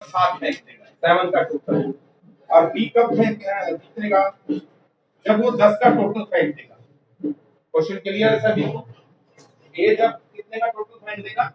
7 फेंक देगा, 7 का टोटल। और बी कब जीतेगा? जब वो 10 का टोटल फेंक देगा। क्वेश्चन क्लियर है सभी को? ए जब कितने का टोटल फेंक देगा,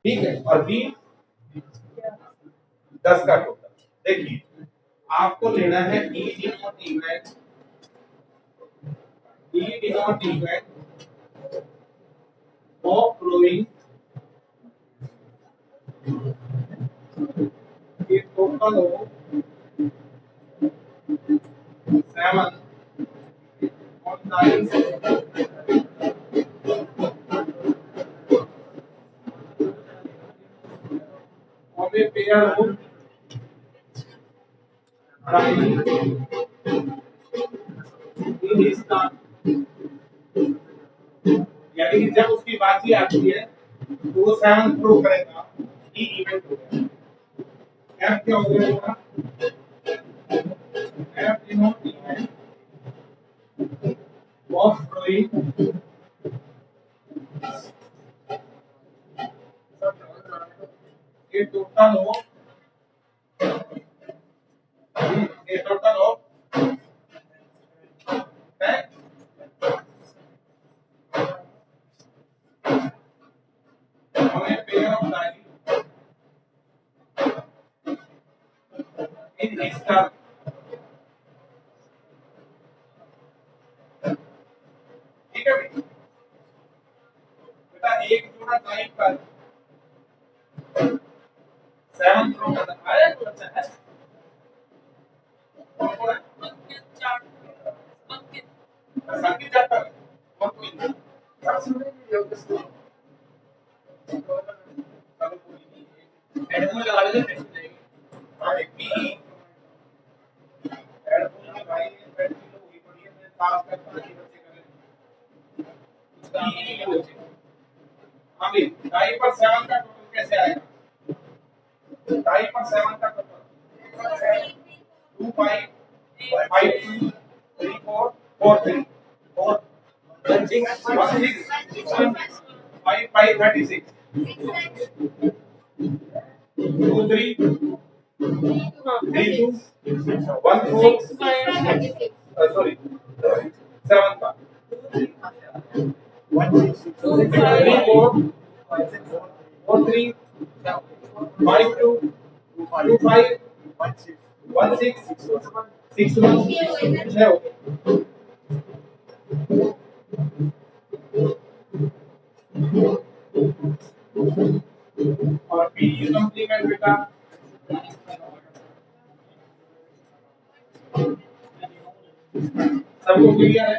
ठीक है, और बी 10 का टोटल। देखिए आपको लेना है E denote event, E denote event of proving कि टोटल हो 7 on 9 of a pair of in his car। यानी कि जब उसकी बाजी आती है तो वो 7 थ्रो करेगा, ई इवेंट हो गया। एफ क्या हो गया? F denote event of throwing ये टोटल हो, ये टोटल हो हमें पेयर ऑफ डाई इन इस टर्म। ठीक है बेटा, एक जोड़ा डाई पर 7 थ्रो करना आया तो अच्छा है। संकेत जाता है और कोई नहीं एडमोल लगा दे टेस्ट जाएगी। हां एक पी एडमोल में भाई बैठ की लोग हुई पड़ी है, मैं पास कर पानी बच्चे करें उसका ही बच्चे। हां भी डाई पर 7 का टोटल कैसे आएगा? डाई पर 7 का टोटल 2 5 5 2 3 4 4 3 4 6 1 6 5 5 36 2 3 3 2 1 4 sorry 7 का 1 6 3 4 4 3 5 2 2 5 1 6 6 1 6 हो और पी कॉम्प्लीमेंट बेटा सबको क्लियर है?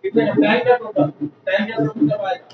कितने टाइम का टोटल, टाइम का टोटल कब आएगा?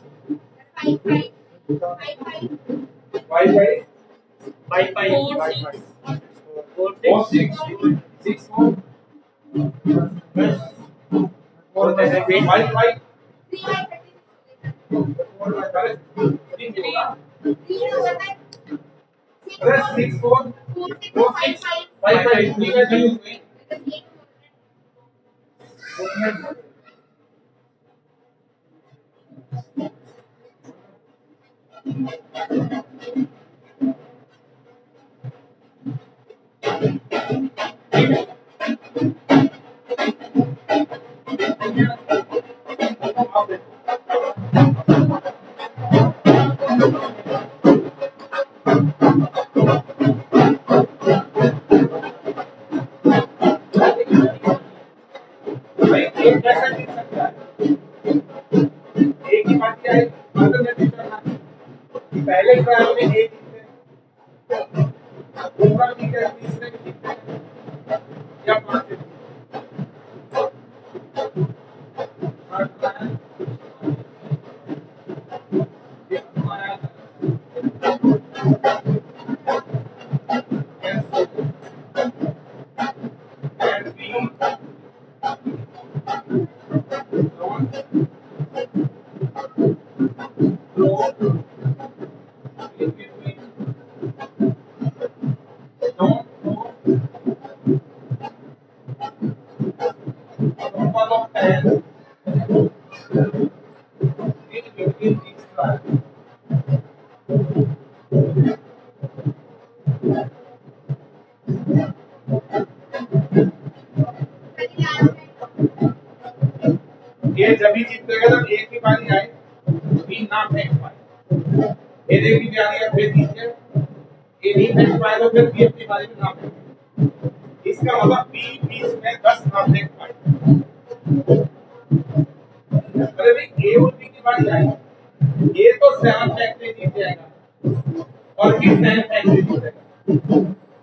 10 जब भी जीतेगा तो एक की बारी आए बी ना फेंक पाए, फिर एक की बारी आए फिर जीते ये नहीं फेंक पाए तो फिर बी अपनी बारी में ना फेंके। इसका मतलब बी 20 में 10 ना फेंक पाए। अरे भाई ए और बी की बारी आई, ये तो 7 फेंकते जीत जाएगा और बी 10 फेंकते जीत जाएगा,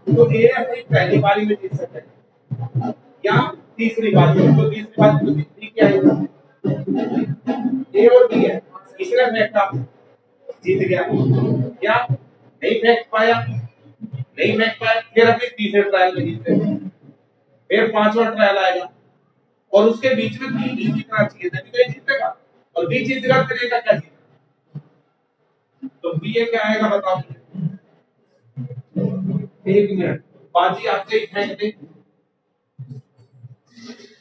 तो ए अपनी पहली बारी में जीत सकता है या तीसरी बारी में। तो तीसरी बारी में जीतती क्या है, ए और बी है, इसने फेंका जीत गया, या नहीं फेंक पाया, नहीं फेंक पाया, फिर अपने तीसरे ट्रायल में जीते, फिर पांचवा ट्रायल आएगा और उसके बीच में बी जीतना चाहिए, तभी तो ये जीतेगा, और बी जीतेगा फिर का क्या जीतेगा, तो बी ये क्या आएगा बताओ मुझे। एक मिनट, बाजी आपसे ही फेंक दे,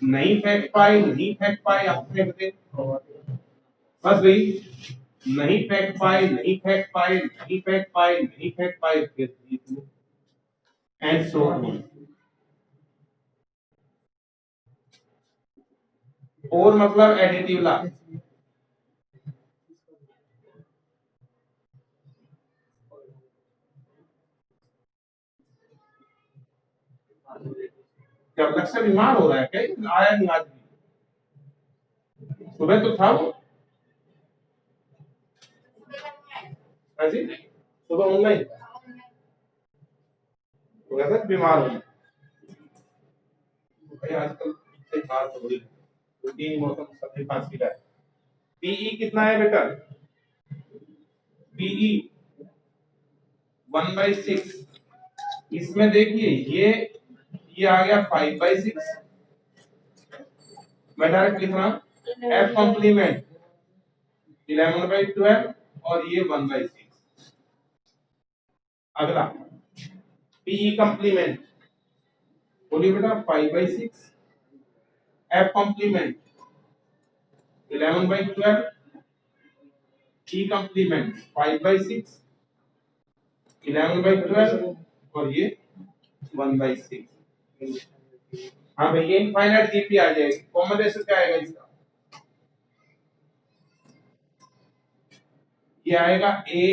नहीं फेंक पाए, नहीं फेंक पाए, आप फेंक दे बस भाई, नहीं फेंक पाए, नहीं फेंक पाए, नहीं फेंक पाए, नहीं फेंक पाए, फिर जीत लो, एंड सो ऑन। और मतलब एडिटिव ला, क्या लक्ष्य बीमार हो रहा है क्या, आया नहीं आज भी, सुबह तो था वो। हाँ जी, सुबह ऑनलाइन हो गया था, बीमार हो भाई आजकल से बात हो रही है, रूटीन मौसम सबके पास की है। पीई कितना है बेटा, पीई 1/6, इसमें देखिए ये आ गया 5/6, मैं डायरेक्ट लिख रहा हूं एफ कॉम्प्लीमेंट 11/12 और ये 1/6। अगला पीई कॉम्प्लीमेंट, बोलिए बेटा 5/6, एफ कॉम्प्लीमेंट 11/12, ई कॉम्प्लीमेंट 5/6, 11/12 और ये 1/6। हाँ भाई ये इनफाइनाइट जीपी आ जाएगी, कॉमन रेशियो क्या आएगा इसका, ये आएगा a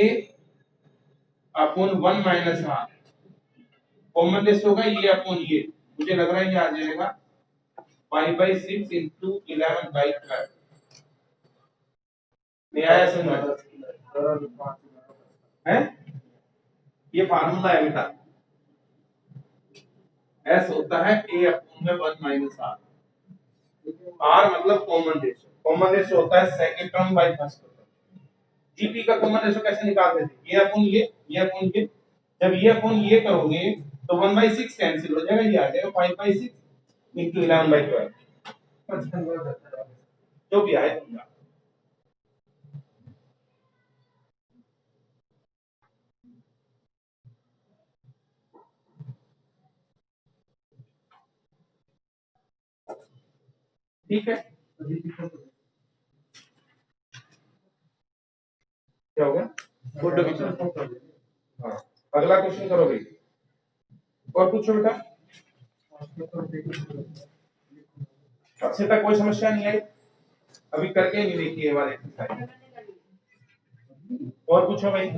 upon 1 minus r, common ratio होगा ये अपॉन ये, मुझे लग रहा है ये आ जाएगा 5/6 इंटू 11/12, नहीं आया समझ है, ये फार्मूला है बेटा, s होता है a अपॉन में 1 माइनस r, r मतलब कॉमन रेशियो, कॉमन रेशियो होता है second term by first term. GP का कॉमन रेशियो कैसे निकालते थे, ये अपन ये अपन ये, जब ये अपन ये करोगे तो 1/6 कैंसिल हो जाएगा, ये आ जाएगा 5/6 into 11/12, जो भी आए तुम ठीक है। क्या हो गया, गुड क्वेश्चन। हाँ अगला क्वेश्चन करो भाई, और पूछो बेटा, अच्छे तक कोई समस्या नहीं आई, अभी करके नहीं देखी है वाले एक्सरसाइज, और पूछो भाई,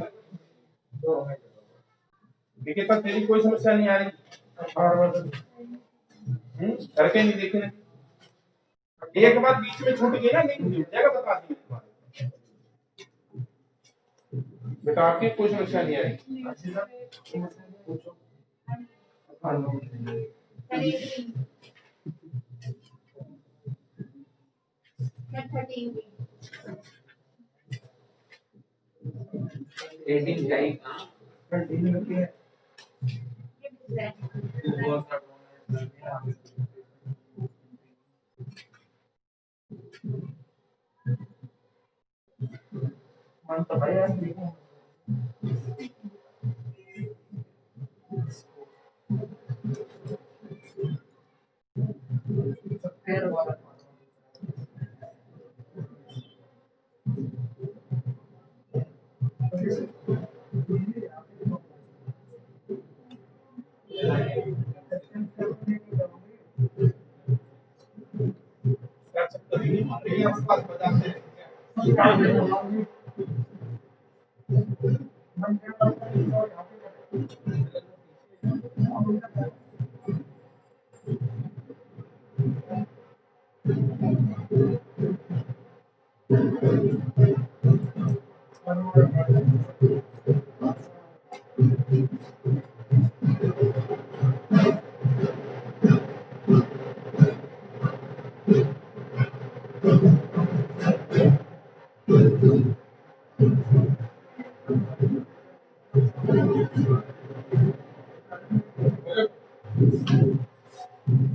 देखिए तक तेरी कोई समस्या नहीं आ रही, करके नहीं देखे, एक बार बीच में छूट गई ना, नहीं हो जाएगा, बता दी बेटा, आपकी कोई समस्या नहीं आई, पूछो। 18 जाएगा, मन तो भाई यार देखो फिर वाला आसपास बजाते हैं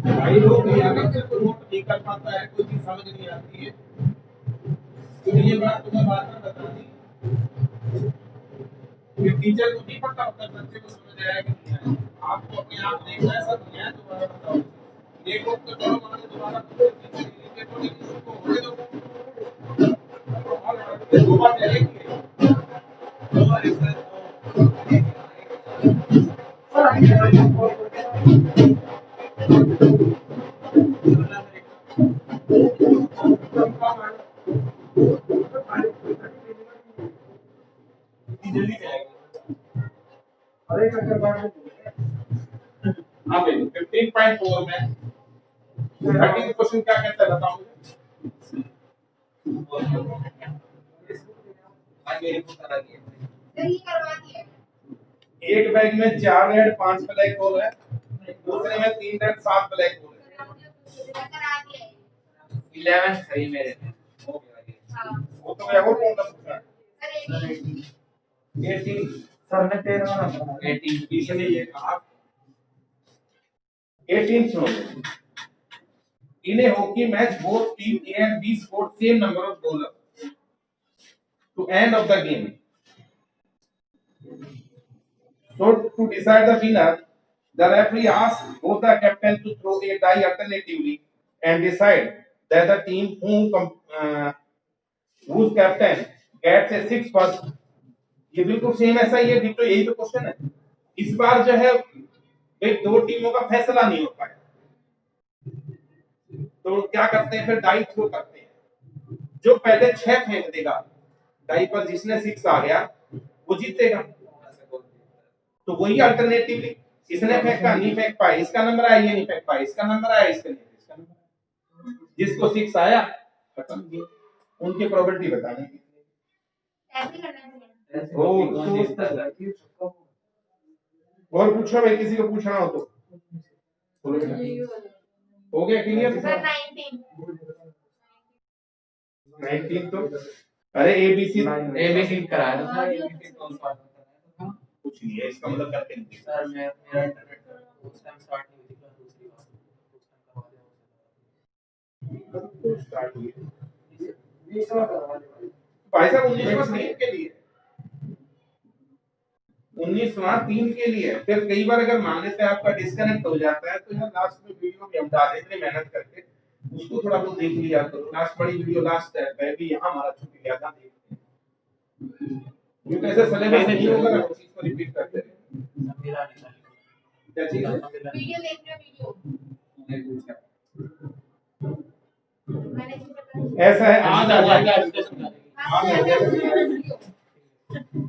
भाई लोग अगर तेरे को नोट नहीं कर पाता है, कोई चीज समझ नहीं आती है, तो ये बात तुम्हें बाद में बतानी कि टीचर को नहीं पता होता बच्चे को समझ आया कि नहीं आया। आपको अपने आप देखना है, सब नहीं है, दोबारा बताओ। देखो तो चलो मान लो दोबारा देखो, लेकिन उसको होने दो। दो बार चलेगी, दो बार एक साथ जल्दी जाएगा। हाँ भाई 15.4 में 13 क्वेश्चन क्या कहता है बताओ मुझे। एक बैग में 4 रेड 5 ब्लैक होल है, दूसरे में 3 रेड 7 ब्लैक होल है। 11 सही मेरे में हो गया ये। वो तो मैं और कौन सा पूछा है 18 सर ने 13 नंबर 18 इसलिए ये कहा 18 सुनो। In a hockey match, both team A and B scored same number of goals to end of the game. So to decide the winner, the referee asks both the captain to throw a die alternatively and decide that the team whose captain gets a 6 first. ये बिल्कुल same ऐसा ही है, ditto यही तो question है। इस बार जो है एक दो टीमों का फैसला नहीं हो पाया, तो क्या करते हैं फिर डाई थ्रो करते हैं। जो पहले 6 फेंक देगा डाई पर, जिसने 6 आ गया वो जीतेगा। तो वही अल्टरनेटिवली इसने फेंका नहीं फेंक पाए, इसका नंबर आया, ये नहीं फेंक पाए, इसका नंबर आया, इसका नहीं, इसका नंबर जिसको 6 आया खत्म। उनकी प्रोबेबिलिटी बतानी है। और पूछो भाई, किसी को पूछना हो तो हो गया क्लियर। 19 तो अरे एबीसी कराया था कुछ नहीं है, इसका मतलब करके नहीं सर। मेरा इंटरनेट उस टाइम स्टार्ट नहीं हुई थी, दूसरी बार उस टाइम स्टार्ट हुई भाई साहब। 19वां 3 के लिए, 19वां 3 के लिए। फिर कई बार अगर मान लेते हैं आपका डिस्कनेक्ट हो जाता है, तो यार लास्ट में वीडियो में हम डाल देते हैं मेहनत करके, उसको थोड़ा बहुत देख लिया करो। लास्ट बड़ी वीडियो लास्ट है भी, यहाँ हमारा छूट गया था, ये कैसे सिलेबस नहीं होगा ना, उसी को रिपीट करते हैं। क्या चीज है वीडियो देख रहे वीडियो ऐसा है। आज आ जाएगा, आज आ जाएगा,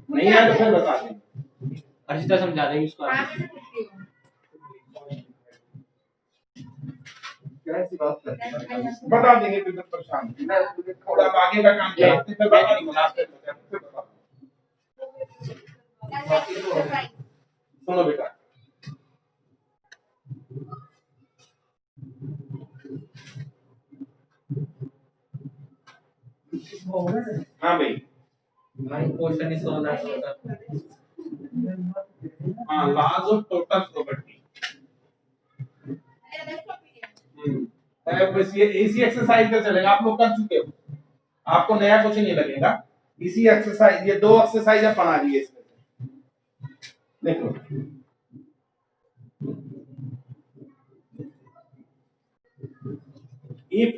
नहीं आया तो फिर बता देंगे, अर्शिता समझा देंगे उसको। कैसी बात करते हैं, बता देंगे, फिर परेशान थोड़ा आगे का काम करते हैं, फिर बता नहीं लास्ट में फिर बता। सुनो बेटा, हाँ भाई क्वेश्चन इज ऑन हाँ लॉज ऑफ टोटल प्रॉपर्टी। बस ये इसी एक्सरसाइज का चलेगा, आप लोग कर चुके हो, आपको नया कुछ नहीं लगेगा। इसी एक्सरसाइज, ये 2 एक्सरसाइज आप बना लिए इसमें। देखो if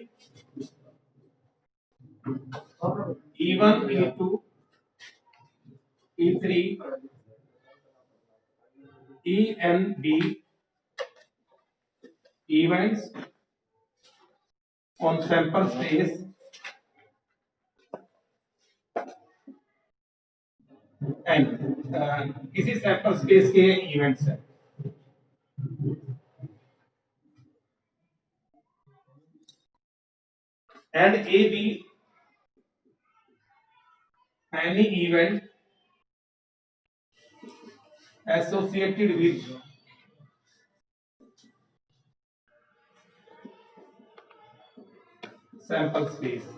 E1 E2 E3 E and B events on sample space n किसी सैंपल स्पेस के इवेंट्स है and A B any event associated with sample space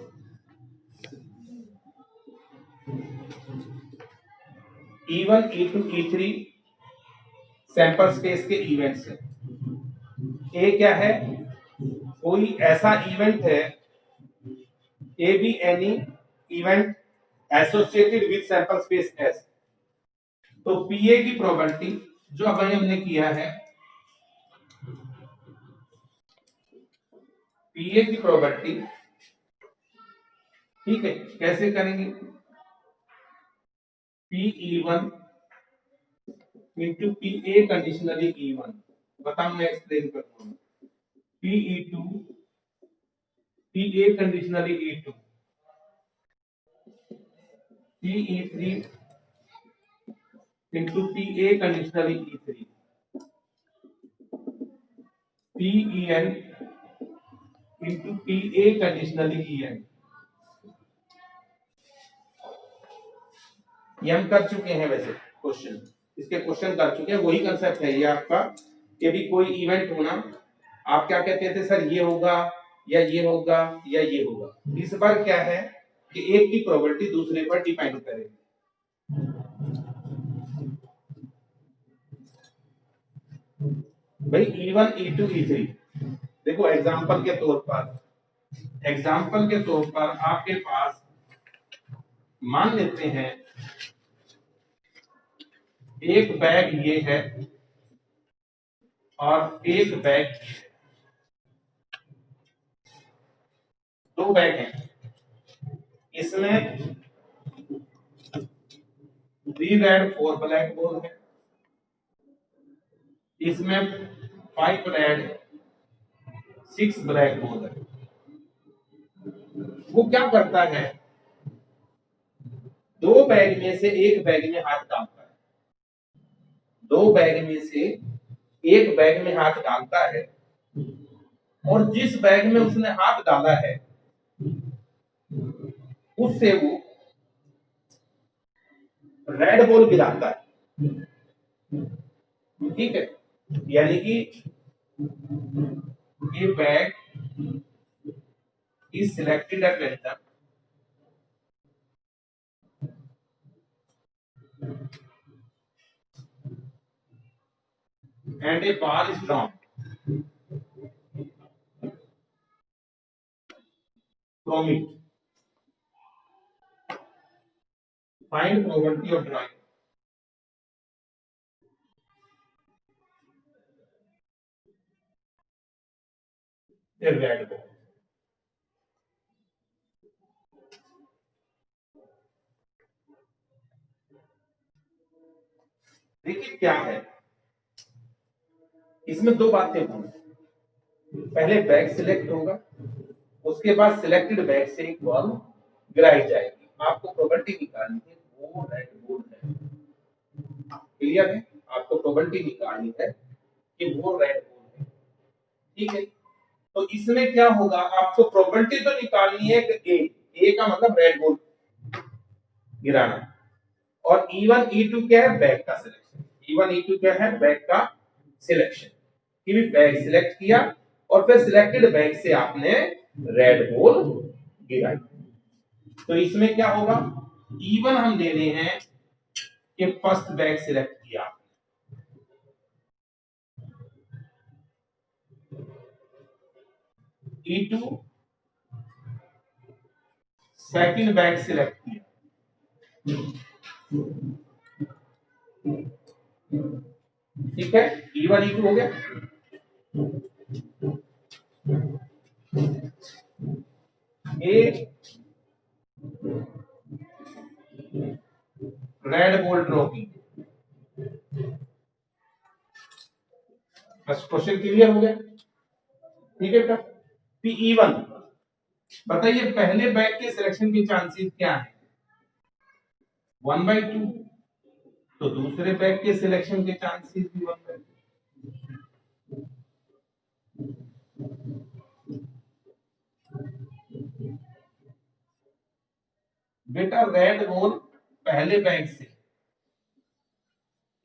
E1 E2 E3 sample space के इवेंट्स हैं। ए क्या है? कोई ऐसा event है A B any event associated with sample space S. तो पीए की प्रोबेबिलिटी जो अभी हमने किया है, पीए की प्रोबेबिलिटी, ठीक है, कैसे करेंगे? Pe1 into P A conditionally E1, बताओ, मैं एक्सप्लेन करता हूँ। Pe2 P A conditionally E2, Pe3 into P A conditionally E3, Pen into P A conditionally En। ये हम कर चुके हैं वैसे क्वेश्चन, इसके क्वेश्चन कर चुके हैं। वही कंसेप्ट है ये आपका कि भी कोई इवेंट होना, आप क्या कहते थे सर, ये होगा या ये होगा या ये होगा। इस बार क्या है कि एक की प्रोबेबिलिटी दूसरे पर डिपेंड करेगी। भाई E1 E2 E3, देखो एग्जांपल के तौर पर आपके पास मान लेते हैं एक बैग ये है और एक बैग, दो बैग हैं, इसमें 3 रेड 4 ब्लैक बॉल है, इसमें 5 रेड 6 ब्लैक बॉल है। वो क्या करता है, दो बैग में से एक बैग में हाथ डालता है, दो बैग में से एक बैग में हाथ डालता है, और जिस बैग में उसने हाथ डाला है उससे वो रेड बॉल गिराता है, ठीक है। यानी कि ये bag is selected at random and a bar is drawn from it. Find probability of drawing a red ball. देखिए क्या है, इसमें दो बातें होंगी। पहले बैग सिलेक्ट होगा, उसके बाद सिलेक्टेड बैग से एक बॉल गिराई जाएगी। आपको प्रोबेबिलिटी निकालनी है वो रेड बॉल है, क्लियर है? आपको प्रोबेबिलिटी निकालनी है कि वो रेड बॉल है, ठीक है। तो इसमें क्या होगा, आपको प्रोबेबिलिटी तो निकालनी है कि ए का मतलब रेड बॉल गिराना, और E1 E2 क्या है, बैग का सिलेक्शन। E1 E2 क्या है, बैग का सिलेक्शन, कि भी बैग सिलेक्ट किया और फिर सिलेक्टेड बैग से आपने रेड बॉल गिराई। तो इसमें क्या होगा, E1 हम ले रहे हैं कि फर्स्ट बैग सिलेक्ट किया, E2 सेकंड बैग सिलेक्ट किया, ठीक है। E1 E2 हो गया। ए रेड बॉल ड्रॉ की, बस क्वेश्चन क्लियर हो गया, ठीक है बेटा। Pe1 बताइए पहले बैग के सिलेक्शन के चांसेस क्या है, 1/2 तो दूसरे बैग के सिलेक्शन के चांसेस भी 1/2। बेटा रेड बॉल पहले बैग से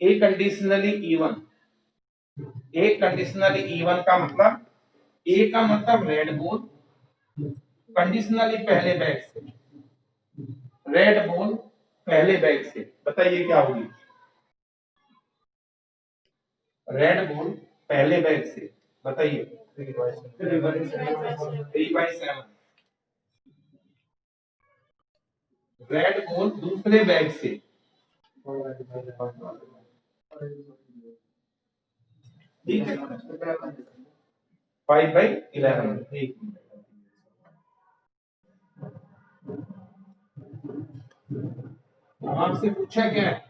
ए कंडीशनली इवन, ए कंडीशनली इवन का मतलब, ए का मतलब रेड बॉल, कंडीशनली पहले बैग से, रेड बॉल पहले बैग से। बताइए क्या होगी? रेड बॉल पहले बैग से, बताइए 3/7। रेड बॉल दूसरे बैग से, ठीक है 5/11। ठीक, आपसे पूछा क्या है?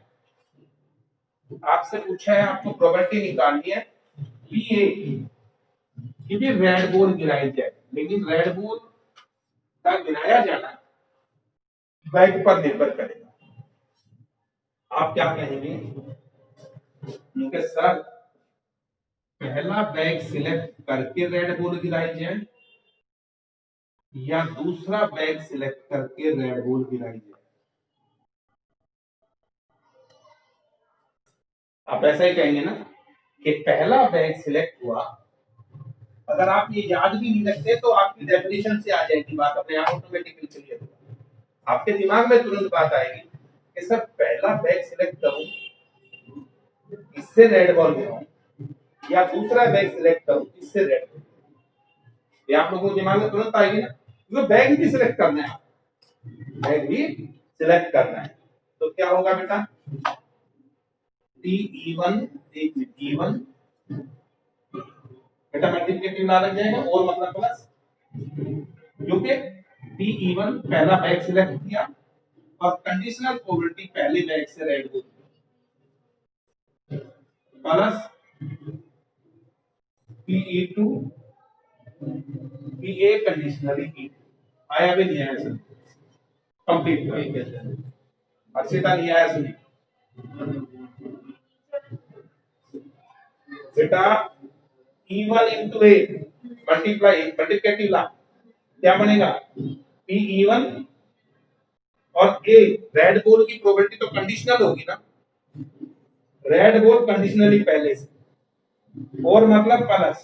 आपसे पूछा है आपको प्रॉपर्टी निकालनी है बी ए कि भी रेड बॉल गिराई जाए, लेकिन रेड बॉल का गिराया जाना बैग पर निर्भर करेगा। आप क्या कहेंगे? उनके सर पहला बैग सिलेक्ट करके रेड बॉल गिराई जाए या दूसरा बैग सिलेक्ट करके रेड बॉल गिराई जाए? आप ऐसा ही कहेंगे ना कि पहला बैग सिलेक्ट हुआ। अगर आप ये याद भी नहीं रखते तो आपकी डेफिनेशन से आ जाएगी बात, अपने आप ऑटोमेटिकली क्लियर होगा। आपके दिमाग में तुरंत बात आएगी कि सर पहला बैग सिलेक्ट करूं, इससे रेड बॉल गिराऊं, या दूसरा बैग सिलेक्ट करूं, इससे रेड बॉल। ये आप लोगों के दिमाग में तुरंत आएगी ना, क्योंकि बैग भी सिलेक्ट करना है, बैग भी सिलेक्ट करना है। तो क्या होगा बेटा? टी इवन इवन बेटा मल्टीप्लिकेटिव ना लग जाएगा और मतलब प्लस, क्योंकि टी इवन पहला बैग सिलेक्ट किया और कंडीशनल प्रोबेबिलिटी पहले बैग से red ball plus PE2 PA conditionally E2। आया भी नहीं आया सर? कंप्लीट अर्षिता नहीं आया सुनिए बेटा E1 into A मल्टीप्लिकेटिव ला क्या बनेगा? PE1 और A रेड बॉल की प्रोबेबिलिटी तो कंडीशनल होगी ना, रेड बॉल कंडीशनली पहले से, और मतलब प्लस